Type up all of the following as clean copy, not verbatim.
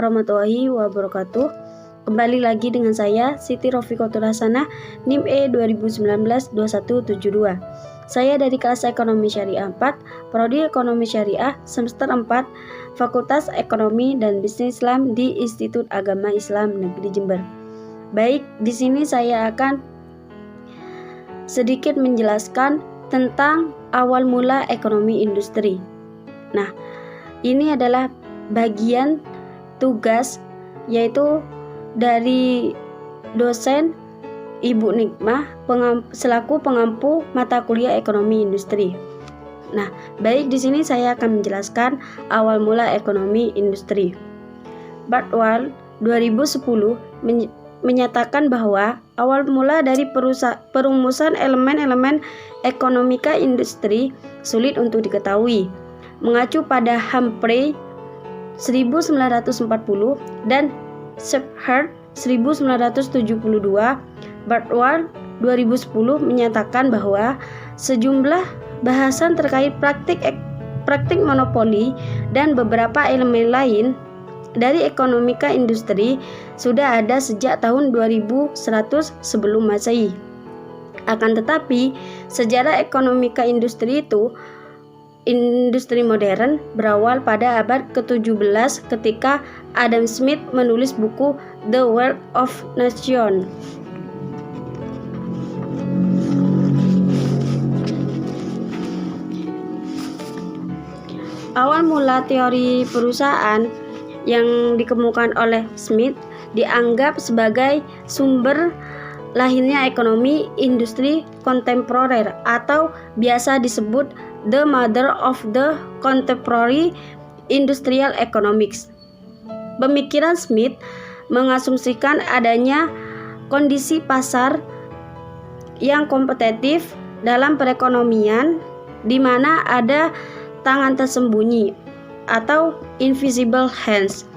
warahmatullahi wabarakatuh. Kembali lagi dengan saya Siti Rofiqatul Hasanah, NIM E 2019-2172. Saya dari kelas Ekonomi Syariah 4, Prodi Ekonomi Syariah semester 4, Fakultas Ekonomi dan Bisnis Islam di Institut Agama Islam Negeri Jember. Baik, di sini saya akan sedikit menjelaskan tentang awal mula ekonomi industri. Nah, ini adalah bagian tugas yaitu dari dosen Ibu Nikmah selaku pengampu mata kuliah ekonomi industri. Nah, baik, di sini saya akan menjelaskan awal mula ekonomi industri. Bartwal 2010 menyatakan bahwa awal mula dari perumusan elemen-elemen ekonomika industri sulit untuk diketahui. Mengacu pada Humphrey 1940 dan Shepherd 1972, Bartwal 2010 menyatakan bahwa sejumlah bahasan terkait praktik monopoli dan beberapa elemen lain dari ekonomika industri sudah ada sejak tahun 2100 sebelum Masehi. Akan tetapi, sejarah ekonomika industri industri modern berawal pada abad ke-17 ketika Adam Smith menulis buku The Wealth of Nations. Awal mula teori perusahaan yang dikemukakan oleh Smith dianggap sebagai sumber lahirnya ekonomi industri kontemporer atau biasa disebut the mother of the contemporary industrial economics. Pemikiran Smith mengasumsikan adanya kondisi pasar yang kompetitif dalam perekonomian di mana ada tangan tersembunyi atau invisible hands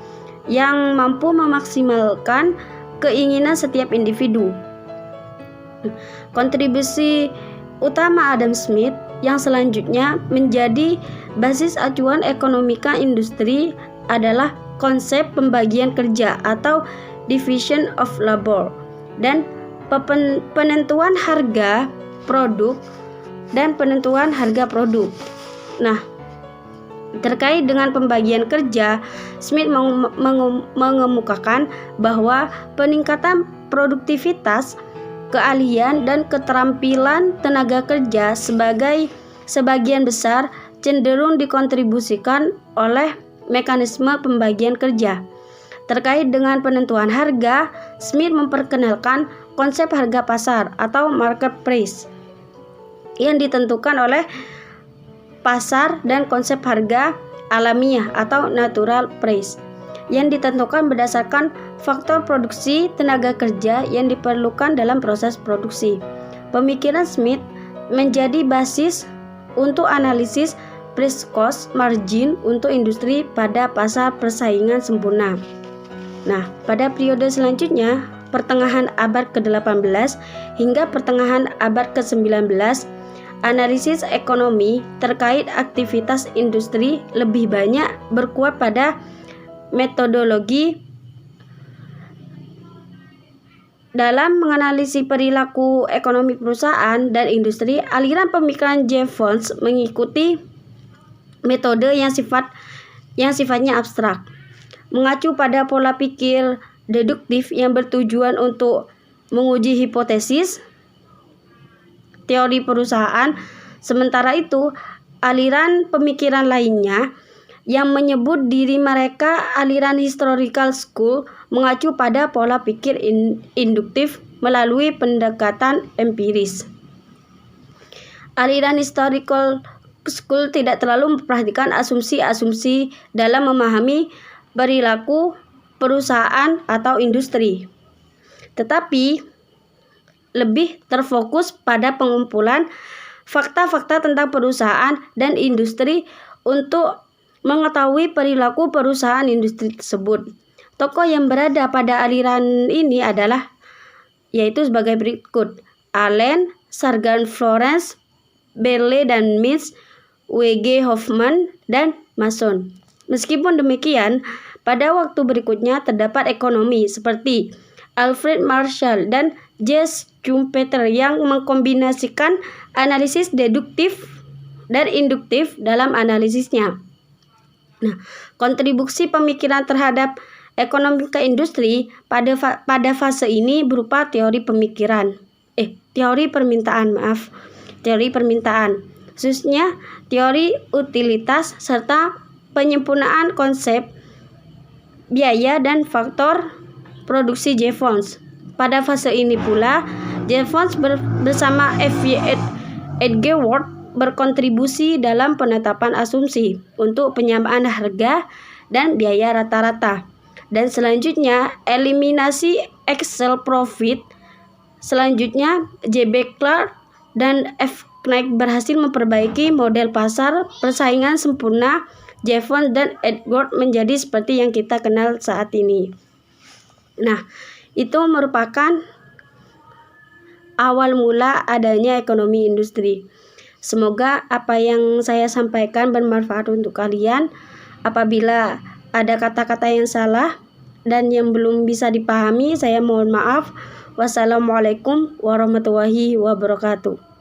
yang mampu memaksimalkan keinginan setiap individu. Kontribusi utama Adam Smith yang selanjutnya menjadi basis acuan ekonomika industri adalah konsep pembagian kerja atau division of labor dan penentuan harga produk dan penentuan harga produk. Nah, terkait dengan pembagian kerja, Smith mengemukakan bahwa peningkatan produktivitas, keahlian dan keterampilan tenaga kerja sebagian besar cenderung dikontribusikan oleh mekanisme pembagian kerja. Terkait dengan penentuan harga, Smith memperkenalkan konsep harga pasar atau market price yang ditentukan oleh pasar dan konsep harga alamiah atau natural price yang ditentukan berdasarkan faktor produksi tenaga kerja yang diperlukan dalam proses produksi. Pemikiran Smith menjadi basis untuk analisis price cost margin untuk industri pada pasar persaingan sempurna. Nah, pada periode selanjutnya, pertengahan abad ke-18 hingga pertengahan abad ke-19, analisis ekonomi terkait aktivitas industri lebih banyak berkuat pada metodologi dalam menganalisis perilaku ekonomi perusahaan dan industri. Aliran pemikiran Jevons mengikuti metode yang sifatnya abstrak, mengacu pada pola pikir deduktif yang bertujuan untuk menguji hipotesis teori perusahaan. Sementara itu, aliran pemikiran lainnya yang menyebut diri mereka aliran historical school mengacu pada pola pikir induktif melalui pendekatan empiris. Aliran historical school tidak terlalu memperhatikan asumsi-asumsi dalam memahami perilaku perusahaan atau industri, tetapi lebih terfokus pada pengumpulan fakta-fakta tentang perusahaan dan industri untuk mengetahui perilaku perusahaan industri tersebut. Tokoh yang berada pada aliran ini adalah yaitu sebagai berikut: Allen, Sargent Florence, Berle dan Mintz, W.G. Hoffman, dan Mason. Meskipun demikian, Pada waktu berikutnya terdapat ekonomi seperti Alfred Marshall dan J. Schumpeter yang mengkombinasikan analisis deduktif dan induktif dalam analisisnya. Nah, kontribusi pemikiran terhadap ekonomi ke industri pada fase ini berupa teori permintaan, khususnya teori utilitas serta penyempurnaan konsep biaya dan faktor produksi Jevons. Pada fase ini pula, Jevons bersama F.Y. Edgeworth berkontribusi dalam penetapan asumsi untuk penyamaan harga dan biaya rata-rata. Dan selanjutnya, eliminasi Excel profit. Selanjutnya, J.B. Clark dan F. Knight berhasil memperbaiki model pasar persaingan sempurna Jevons dan Edgeworth menjadi seperti yang kita kenal saat ini. Nah, itu merupakan awal mula adanya ekonomi industri. Semoga apa yang saya sampaikan bermanfaat untuk kalian. Apabila ada kata-kata yang salah dan yang belum bisa dipahami, saya mohon maaf. Wassalamualaikum warahmatullahi wabarakatuh.